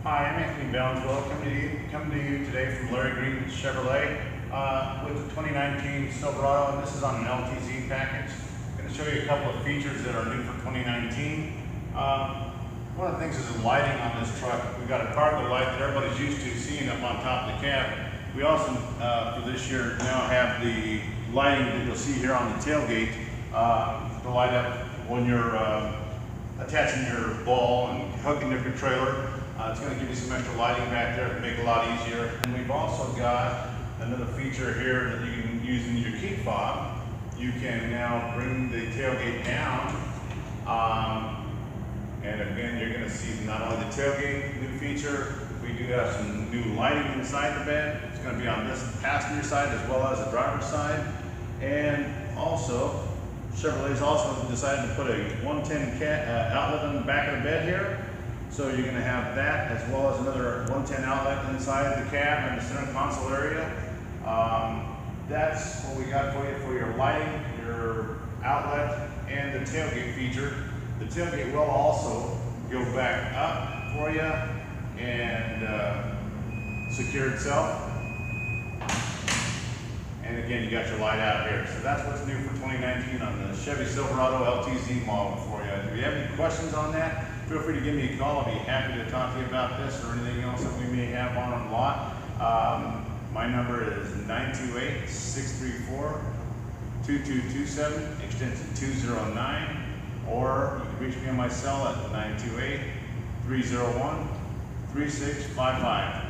Hi, I'm Anothany Valenzuela, coming to you today from Larry Green Chevrolet with the 2019 Silverado, and this is on an LTZ package. I'm going to show you a couple of features that are new for 2019. One of the things is the lighting on this truck. We've got a cargo light that everybody's used to seeing up on top of the cab. We also, for this year, now have the lighting that you'll see here on the tailgate to light up when you're attaching your ball and hooking up your trailer. It's going to give you some extra lighting back there to make it a lot easier. And we've also got another feature here that you can use in your key fob. You can now bring the tailgate down. And again, you're going to see not only the tailgate new feature, we do have some new lighting inside the bed. It's going to be on this passenger side as well as the driver's side. And also, Chevrolet's also decided to put a 110 outlet on the back of the bed here. So you're going to have that as well as another 110 outlet inside the cab and the center console area. That's what we got for your lighting, your outlet, and the tailgate feature. The tailgate will also go back up for you and secure itself. And again, you got your light out here. So that's what's new for 2019 on the Chevy Silverado LTZ model for you. If you have any questions on that, feel free to give me a call. I'll be happy to talk to you about this or anything else that we may have on the lot. My number is 928-634-2227, extension 209, or you can reach me on my cell at 928-301-3655.